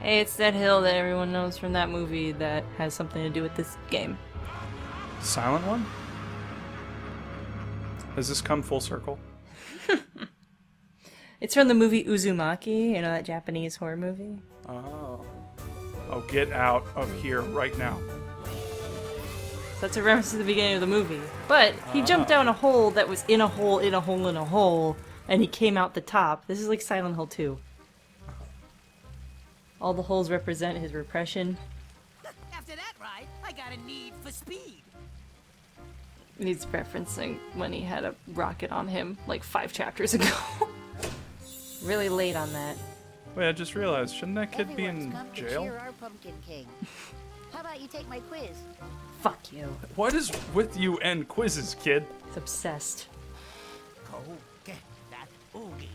Hey, it's that hill that everyone knows from that movie that has something to do with this game. Silent one? Has this come full circle? It's from the movie Uzumaki, you know, that Japanese horror movie? Oh. Oh, get out of here right now. So that's a reference to the beginning of the movie. But he jumped down a hole that was in a hole, in a hole, in a hole, and he came out the top. This is like Silent Hill 2. All the holes represent his repression. After that ride, I got a need for speed. He's referencing when he had a rocket on him like 5 chapters ago. Really late on that. Wait, I just realized, shouldn't that kid be Everyone's in come to jail? cheer our pumpkin king. How about you take my quiz? Fuck you. What is with you and quizzes, kid? He's obsessed. Go get that Oogie.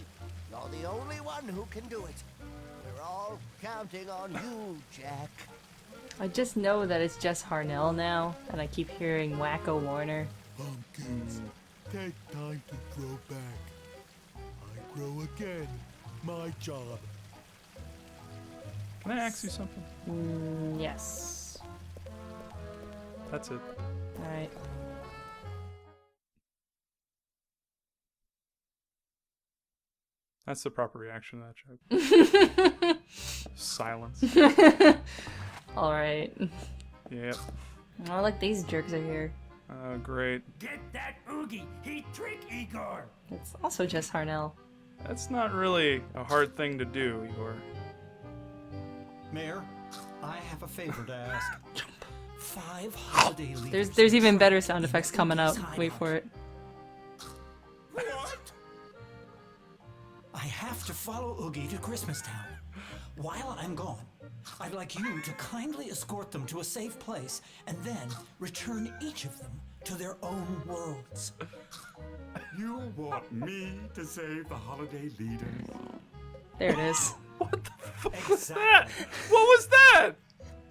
You're the only one who can do it. We're all counting on you, Jack. I just know that it's Jess Harnell now, and I keep hearing Wacko Warner. Pumpkins, take time to grow back. I grow again. My job. Can I ask you something? Yes. That's it. Alright. That's the proper reaction to that joke. Silence. Alright. Yep. Oh, look, these jerks are here. Great. Get that Oogie! He trick Igor! It's also Jess Harnell. That's not really a hard thing to do, Igor. Mayor, I have a favor to ask. 5 holiday leaders. There's even better sound effects coming up. Wait for it. What? I have to follow Oogie to Christmastown. While I'm gone, I'd like you to kindly escort them to a safe place and then return each of them to their own worlds. You want me to save the holiday leaders? There it is. What the fuck was Exactly. that? What was that?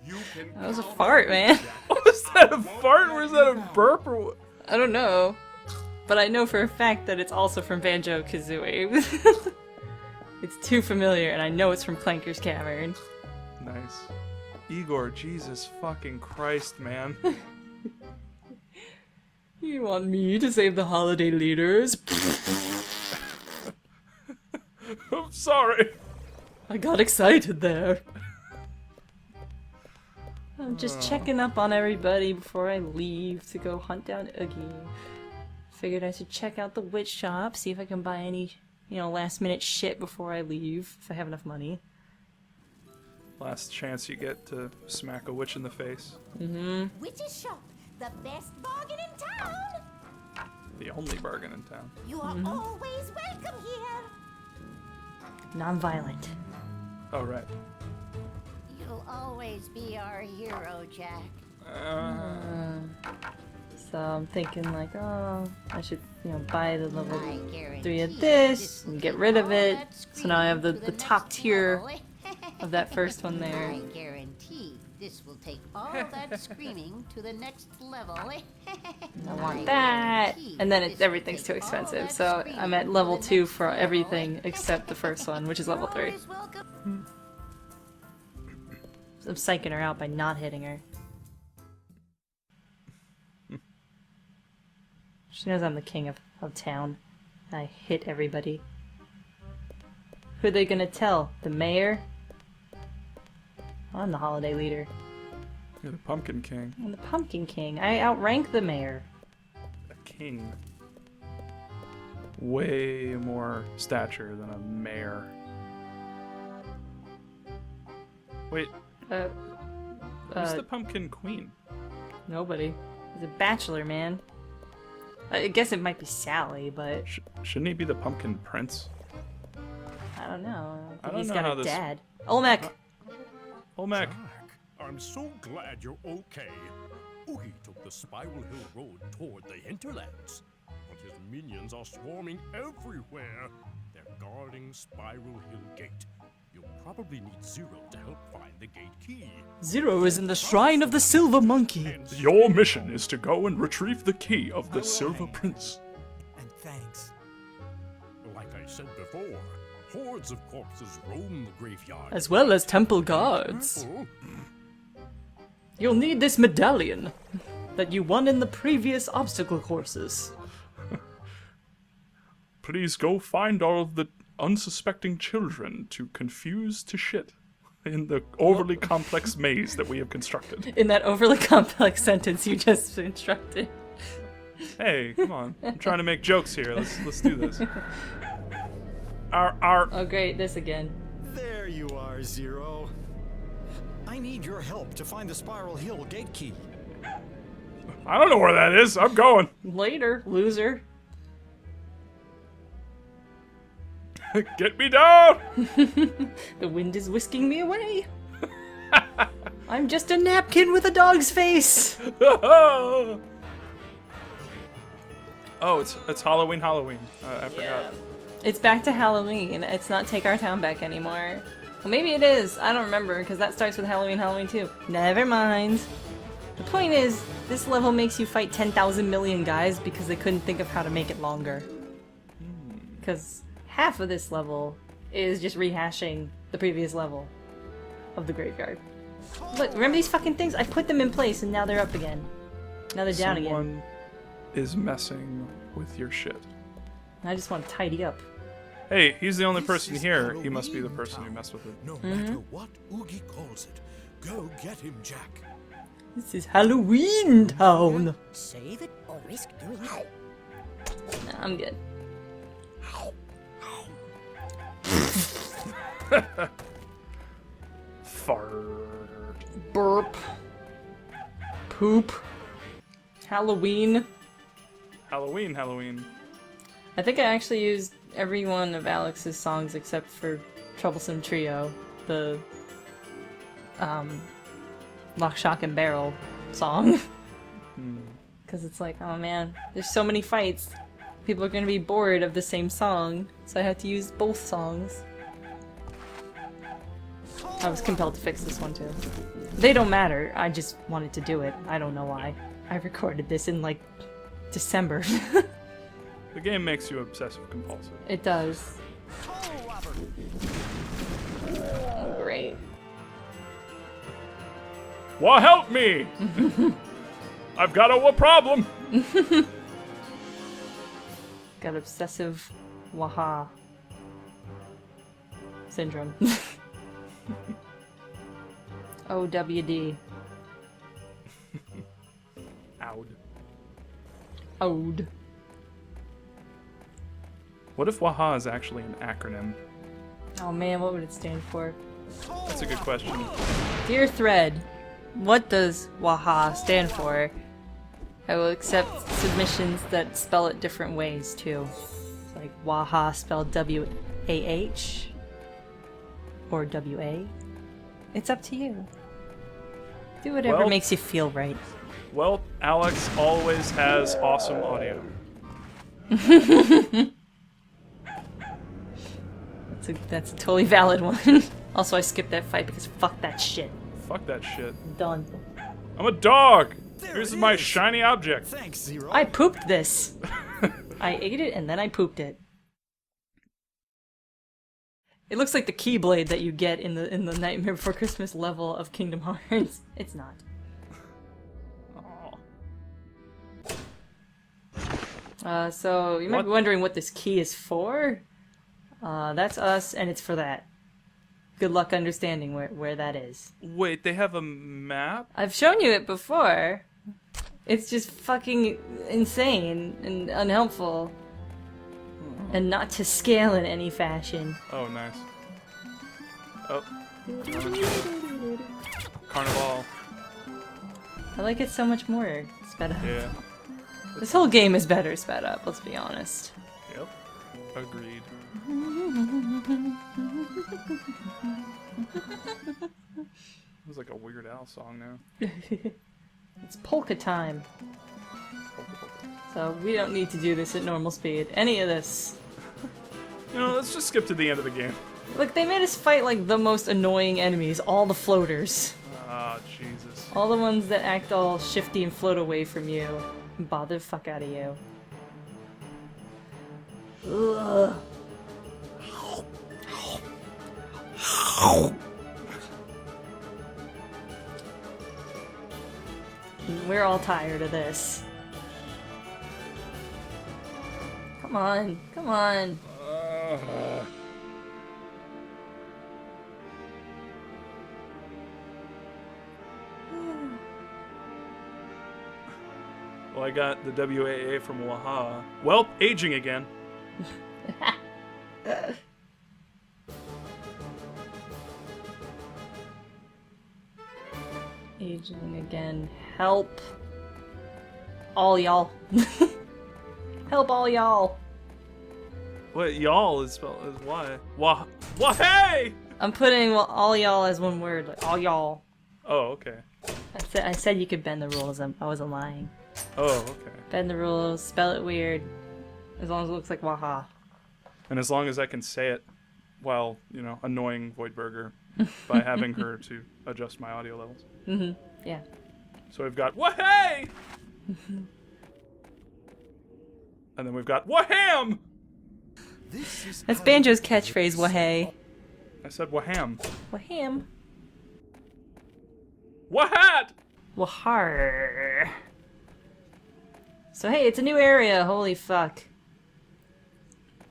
You can That was a fart, man. Was that a fart or was that a burp or what? I don't know. But I know for a fact that it's also from Banjo-Kazooie. It's too familiar, and I know it's from Clanker's Cavern. Nice. Igor, Jesus fucking Christ, man. You want me to save the holiday leaders? I'm sorry. I got excited there. I'm just checking up on everybody before I leave to go hunt down Oogie. Figured I should check out the witch shop, see if I can buy any, last minute shit before I leave, if I have enough money. Last chance you get to smack a witch in the face. Witch's shop, the best bargain in town. The only bargain in town. You are always welcome here. Non-violent. Oh, right. You'll always be our hero, Jack. So I'm thinking like, oh, I should, buy the level I guarantee 3 of this and will get take rid of all it. that So now I have the screaming to top next tier level. of that first one there. I guarantee this will take all that screaming to the next level. I want that. And then everything's too expensive. So I'm at level 2 for everything except the first one, which is level 3. Always welcome. I'm psyching her out by not hitting her. She knows I'm the king of town. I hit everybody. Who are they gonna tell? The mayor? I'm the holiday leader. You're the Pumpkin King. I'm the Pumpkin King. I outrank the mayor. A king. Way more stature than a mayor. Wait, who's the Pumpkin Queen? Nobody. He's a bachelor, man. I guess it might be Sally, but Shouldn't he be the Pumpkin Prince? I don't know. I don't He's know got how a this- dad. Olmec! Olmec. Jack, I'm so glad you're okay. Oogie took the Spiral Hill Road toward the hinterlands, but his minions are swarming everywhere. They're guarding Spiral Hill Gate. You'll probably need Zero to help find the gate key. Zero is in the Shrine of the Silver Monkey. And Your mission is to go and retrieve the key of the Silver Prince. And thanks. like I said before, Hordes of corpses roam the graveyard. As well as temple guards. Careful. You'll need this medallion that you won in the previous obstacle courses. Please go find all of the unsuspecting children to confuse to shit in the overly complex maze that we have constructed. In that overly complex sentence you just instructed. Hey, come on. I'm trying to make jokes here. Let's do this. Our Oh great, this again. There you are, Zero. I need your help to find the Spiral Hill gate key. I don't know where that is. I'm going. Later, loser. Get me down. The wind is whisking me away. I'm just a napkin with a dog's face. Oh, it's Halloween. I forgot. It's back to Halloween. It's not Take Our Town Back anymore. Well, maybe it is. I don't remember, because that starts with Halloween 2. Never mind. The point is, this level makes you fight 10,000 million guys because they couldn't think of how to make it longer. Because half of this level is just rehashing the previous level of the graveyard. Look, remember these fucking things? I put them in place and now they're up again. Now they're down again. Someone is messing with your shit. I just want to tidy up. Hey, he's the only person here. He must be the person who messed with it. No matter what Oogie calls it, go get him, Jack. This is Halloween Town. Save it or risk doing it. Nah, I'm good. Fart. Burp. Poop. Halloween. Halloween. I think I actually used every one of Alex's songs except for Troublesome Trio, the Lock, Shock, and Barrel song. Because it's like, oh man, there's so many fights. People are going to be bored of the same song, so I had to use both songs. I was compelled to fix this one too. They don't matter, I just wanted to do it. I don't know why. I recorded this in like December. The game makes you obsessive compulsive. It does. Oh, great. Well, help me! I've got a problem. Got obsessive waha syndrome. OWD. Owd. Ode. What if WAHA is actually an acronym? Oh man, what would it stand for? That's a good question. Dear Thread, what does WAHA stand for? I will accept submissions that spell it different ways too. It's like WAHA spelled W-A-H or W-A. It's up to you. Do whatever Well- makes you feel right. Well, Alex always has awesome audio. That's a totally valid one. Also, I skipped that fight because fuck that shit. Fuck that shit. Done. I'm a dog! There Here's it my is. shiny object. Thanks, Zero. I pooped this. I ate it and then I pooped it. It looks like the Keyblade that you get in the Nightmare Before Christmas level of Kingdom Hearts. It's not. So you might be wondering what this key is for. That's us, and it's for that. Good luck understanding where that is. Wait, they have a map? I've shown you it before. It's just fucking insane and unhelpful. And not to scale in any fashion. Oh, nice. Oh. Carnival. I like it so much more sped up. Yeah. This whole game is better sped up, let's be honest. Yep. Agreed. It was like a Weird Al song now. It's polka time. So we don't need to do this at normal speed. Any of this. You know, let's just skip to the end of the game. Look, they made us fight like the most annoying enemies, all the floaters. Ah, Jesus. All the ones that act all shifty and float away from you. And bother the fuck out of you. Ugh. We're all tired of this. Come on, come on. Well, I got the WAA from Waha. Well, aging again. Aging again. Help. All y'all. Help all y'all. What, y'all is spelled as why? Hey! I'm putting all y'all as one word. Like, all y'all. Oh, okay. I said you could bend the rules. I wasn't lying. Oh, okay. Bend the rules, spell it weird, as long as it looks like Waha. And as long as I can say it while, you know, annoying VoidBurger by having her to adjust my audio levels. Mm-hmm. Yeah. So we've got Wahey! And then we've got Waham! That's Banjo's catchphrase, Wahey. I said Waham. Waham. Wahat! Wahar. So hey, it's a new area, holy fuck.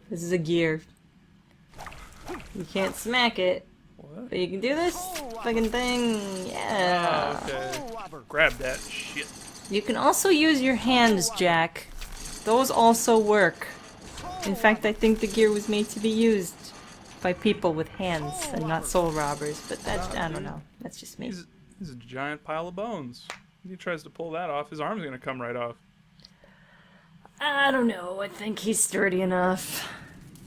This is a gear. You can't smack it. What? But you can do this fucking thing, yeah. Okay. Grab that shit. You can also use your hands, Jack. Those also work. In fact, I think the gear was made to be used by people with hands and not soul robbers, but that's, I don't know. That's just me. He's a giant pile of bones. If he tries to pull that off, his arm's gonna come right off. I don't know, I think he's sturdy enough.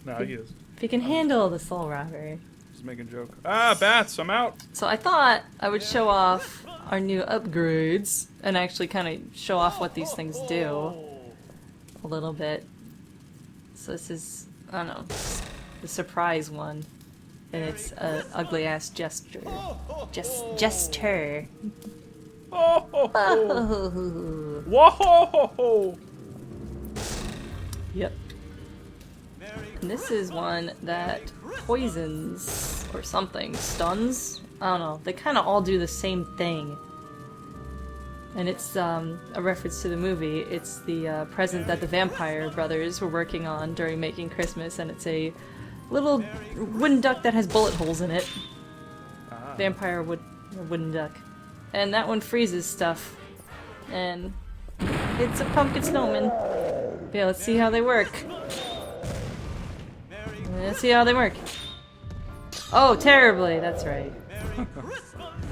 No, he is. If he can handle the soul robber. Just making a joke. Ah, bats, I'm out! So I thought I would show off our new upgrades and actually kind of show off what these things do a little bit. So this is, I don't know, the surprise one. And it's a ugly ass gesture. Gesture. Oh, ho, ho. Oh. Whoa, ho, ho, ho. Yep. And this is one that poisons or something. Stuns? I don't know. They kind of all do the same thing. And it's a reference to the movie. It's the present that the Vampire Brothers were working on during making Christmas, and it's a little wooden duck that has bullet holes in it. Vampire wooden duck. And that one freezes stuff. And it's a pumpkin snowman. Yeah, let's see how they work. Let's see how they work. Oh, terribly, that's right.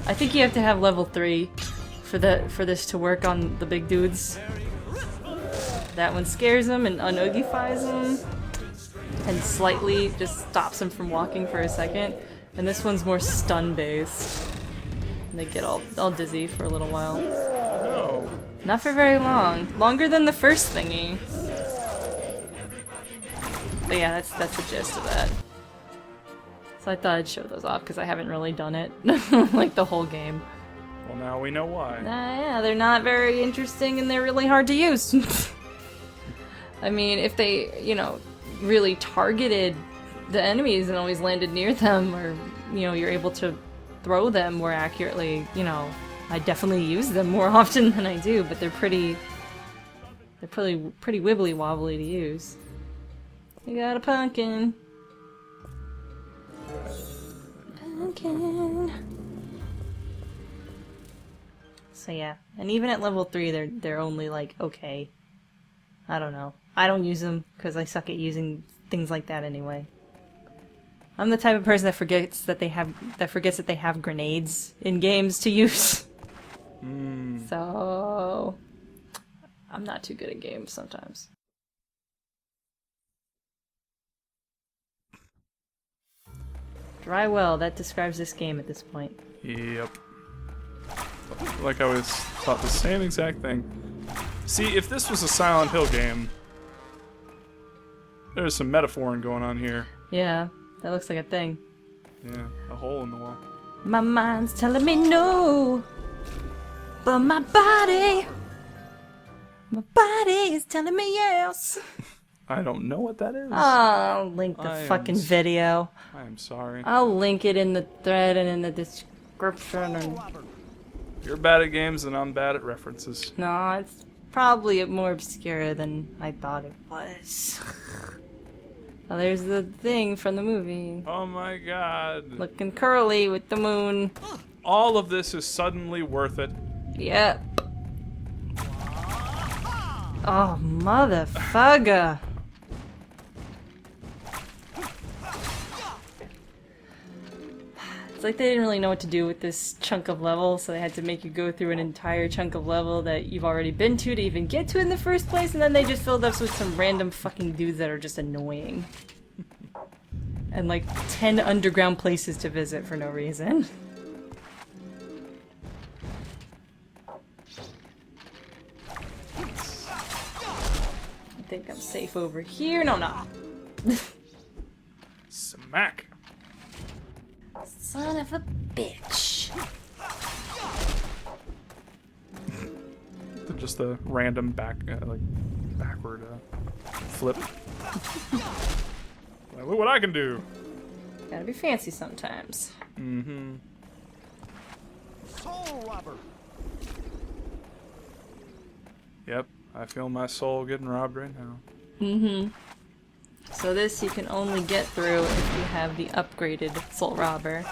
I think you have to have level 3 for this to work on the big dudes. That one scares them and unoogifies them. And slightly just stops them from walking for a second. And this one's more stun-based. And they get all dizzy for a little while. No. Not for very long. Longer than the first thingy. But yeah, that's the gist of that. So I thought I'd show those off because I haven't really done it like the whole game. Well, now we know why. Yeah, they're not very interesting and they're really hard to use. I mean, if they, you know, really targeted the enemies and always landed near them, or, you know, you're able to throw them more accurately, you know, I definitely use them more often than I do, but they're pretty wibbly wobbly to use. You got a pumpkin. Pumpkin. So yeah, and even at level 3, they're only like okay. I don't know. I don't use them because I suck at using things like that anyway. I'm the type of person that forgets that they have grenades in games to use. So I'm not too good at games sometimes. Dry well, that describes this game at this point. Yep. Like I always thought the same exact thing. See, if this was a Silent Hill game, there's some metaphoring going on here. Yeah, that looks like a thing. Yeah, a hole in the wall. My mind's telling me no, but my body is telling me yes. I don't know what that is. I'll link the I am fucking s- video. I am sorry. I'll link it in the thread and in the description. And You're bad at games and I'm bad at references. no, it's probably more obscure than I thought it was. Oh, there's the thing from the movie. Oh my god. Looking curly with the moon. All of this is suddenly worth it. Yep. Oh, motherfucker. It's like they didn't really know what to do with this chunk of level, so they had to make you go through an entire chunk of level that you've already been to even get to in the first place, and then they just filled us with some random fucking dudes that are just annoying. And like 10 underground places to visit for no reason. I think I'm safe over here. No, not. Smack. Son of a bitch. Just a random backward flip. Like, look what I can do. Gotta be fancy sometimes. Mm-hmm. Soul robber. Yep, I feel my soul getting robbed right now. Mm-hmm. So this you can only get through if you have the upgraded Soul Robber.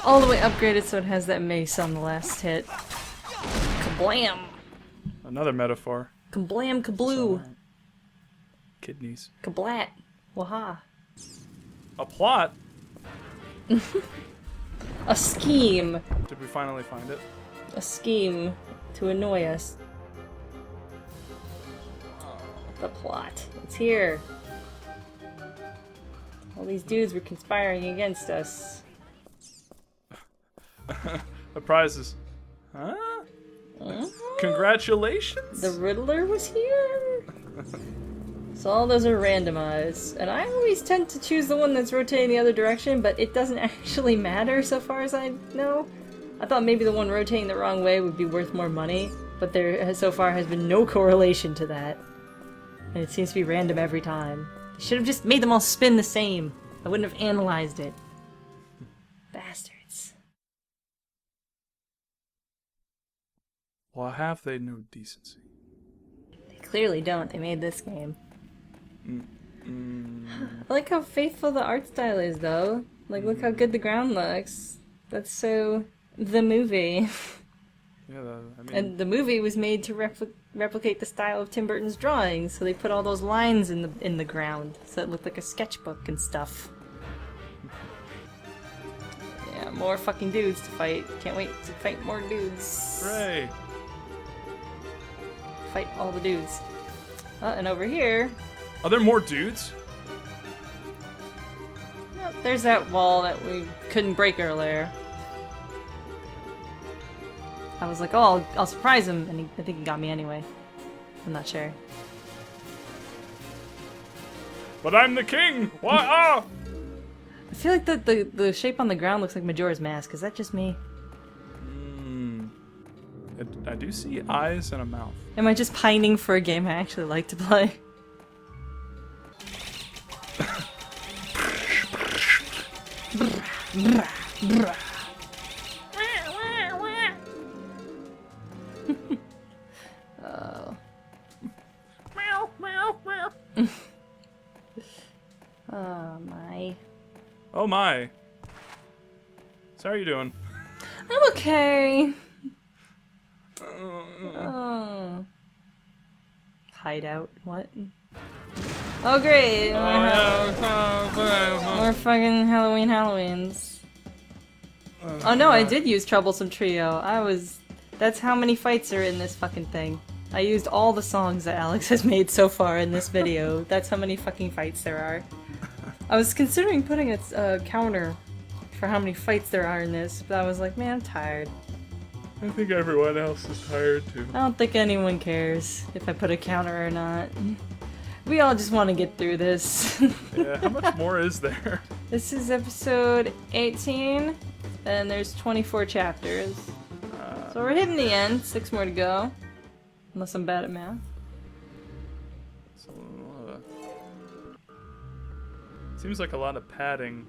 All the way upgraded so it has that mace on the last hit. Kablam! Another metaphor. Kablam kabloo! Kidneys. Kablat! Waha! A plot? A scheme! Did we finally find it? A scheme to annoy us. The plot. It's here. All these dudes were conspiring against us. The prizes. Huh? Congratulations! The Riddler was here? So all those are randomized. And I always tend to choose the one that's rotating the other direction, but it doesn't actually matter so far as I know. I thought maybe the one rotating the wrong way would be worth more money, but there so far has been no correlation to that. And it seems to be random every time. They should have just made them all spin the same. I wouldn't have analyzed it. Bastards. Well, have they no decency? They clearly don't. They made this game. I like how faithful the art style is, though. Like, look how good the ground looks. That's so... the movie. Yeah, I mean... And the movie was made to replicate the style of Tim Burton's drawings, so they put all those lines in the ground, so it looked like a sketchbook and stuff. Yeah, more fucking dudes to fight. Can't wait to fight more dudes. Hooray! Fight all the dudes. And over here... Are there more dudes? oh, there's that wall that we couldn't break earlier. I was like, oh, I'll surprise him, and I think he got me anyway. I'm not sure. But I'm the king! Why? Ah! I feel like the shape on the ground looks like Majora's Mask. Is that just me? I do see eyes and a mouth. Am I just pining for a game I actually like to play? Oh. Oh my. Oh my. So how are you doing? I'm okay. Oh. Hideout. What? Oh great! More fucking Halloweens. Oh no, I did use Troublesome Trio. That's how many fights are in this fucking thing. I used all the songs that Alex has made so far in this video. That's how many fucking fights there are. I was considering putting a counter for how many fights there are in this, but I was like, man, I'm tired. I think everyone else is tired too. I don't think anyone cares if I put a counter or not. We all just want to get through this. Yeah, how much more is there? This is episode 18, and there's 24 chapters. So we're hitting the end, 6 more to go. Unless I'm bad at math. So, Seems like a lot of padding.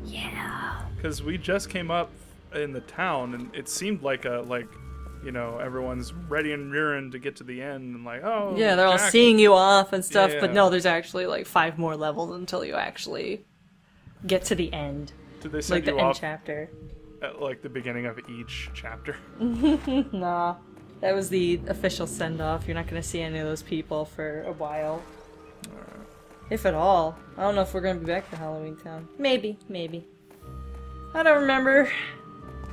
Yeah. Because we just came up in the town, and it seemed like you know, everyone's ready and rearing to get to the end, and like, oh, Yeah, they're all Jack. seeing you off and stuff, but Yeah. no, there's actually like 5 more levels until you actually get to the end. Did they Like send the you end off chapter. at like the beginning of each chapter? Nah. That was the official send-off. You're not gonna see any of those people for a while. If at all. I don't know if we're gonna be back to Halloween Town. Maybe, maybe. I don't remember.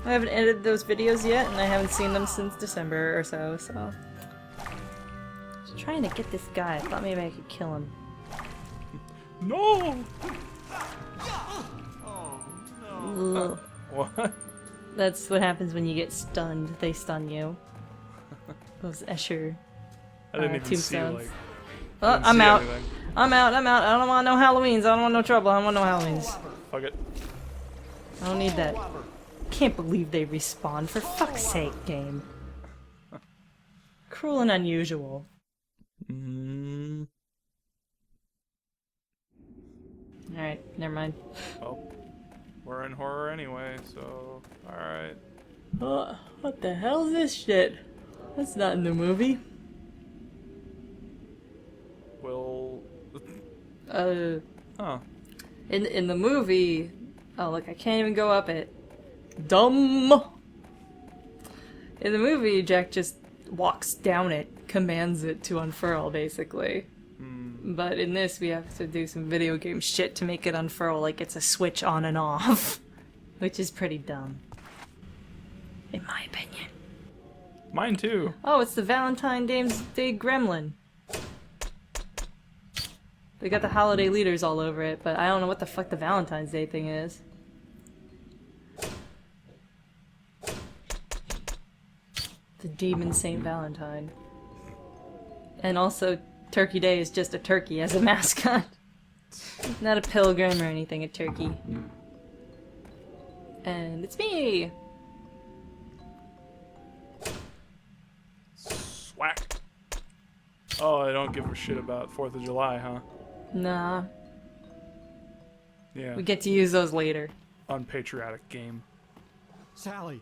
I haven't edited those videos yet, and I haven't seen them since December or so, so... Just trying to get this guy. I thought maybe I could kill him. No! Ugh. What? That's what happens when you get stunned. They stun you. Those Escher I didn't even see, tombstones. like... Oh, didn't I'm see out. anything. I'm out. I don't want no Halloweens. I don't want no trouble. I don't want no Halloweens. Fuck it. I don't need that. Can't believe they respawn. For fuck's sake, game. Cruel and unusual. Mm, Alright, never mind. well, we're in horror anyway, so... Alright. What the hell is this shit? That's not in the movie. We'll... Uh, Huh. in the movie... Oh, look, I can't even go up it. Dumb! In the movie, Jack just walks down it, commands it to unfurl, basically. But in this, we have to do some video game shit to make it unfurl like it's a switch on and off. Which is pretty dumb. In my opinion. Mine too. Oh, it's the Valentine's Day Gremlin. They got the holiday leaders all over it, but I don't know what the fuck the Valentine's Day thing is. The Demon Saint Valentine. And also, Turkey Day is just a turkey as a mascot. Not a pilgrim or anything, a turkey. And it's me! Swack. Oh, I don't give a shit about 4th of July, huh? Nah, Yeah. we get to use those later. Unpatriotic game. Sally,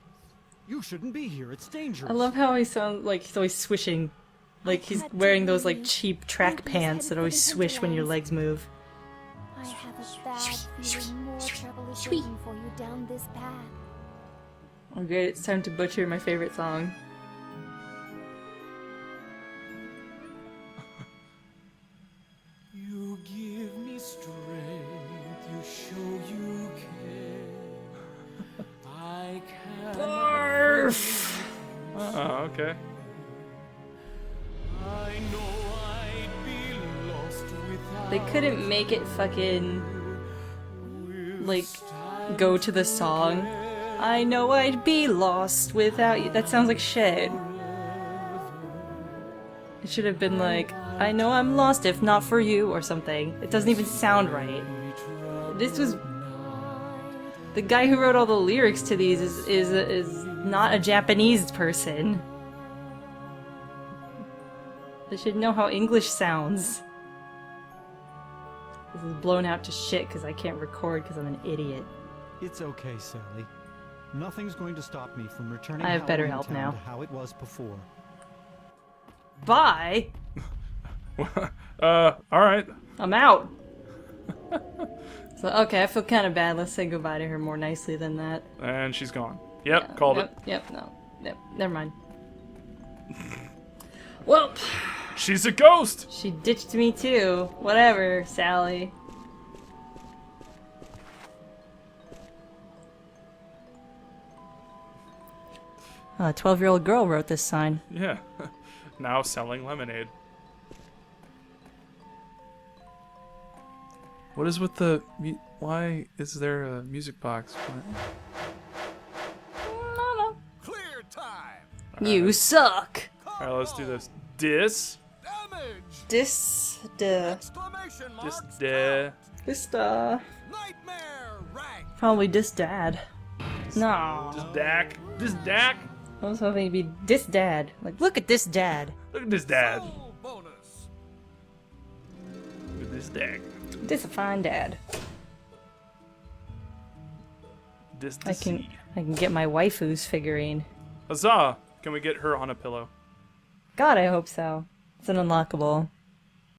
you shouldn't be here. It's dangerous. I love how he sounds like he's always swishing. Like he's wearing those like cheap track pants that always swish when your legs move. I have a bad feeling more trouble is waiting for you down this path. Oh great, it's time to butcher my favorite song. You give me strength. You show you care. I can. Barf! Oh, okay. I know I'd be lost without. They couldn't make it fucking like go to the song. I know I'd be lost without you. That sounds like shit. It should have been like, I know I'm lost if not for you or something. It doesn't even sound right. This was the guy who wrote all the lyrics to these is not a Japanese person. They should know how English sounds. This is blown out to shit because I can't record because I'm an idiot. It's okay, Sally. Nothing's going to stop me from returning I have better Halloween help Town now. to how it was before. Bye! Alright. I'm out! So, okay, I feel kind of bad. Let's say goodbye to her more nicely than that. And she's gone. Yep, Yeah, called yep, Yep, no. Yep, never mind. Well, it. She's a ghost! she ditched me too. Whatever, Sally. A 12-year-old girl wrote this sign. Yeah. Now selling lemonade. What is with the... Why is there a music box? Clear time. You suck! Alright, let's do this. Damage. Exclamation This, marks. This, Nightmare rank. probably dis dad. No. This Dak. I was hoping it'd be dis dad. Like, look at this dad. Look at this dad. Full bonus. Look at this Dak. This a fine dad. the I sea. can get my waifu's figurine. Huzzah! Can we get her on a pillow? God, I hope so. It's an unlockable.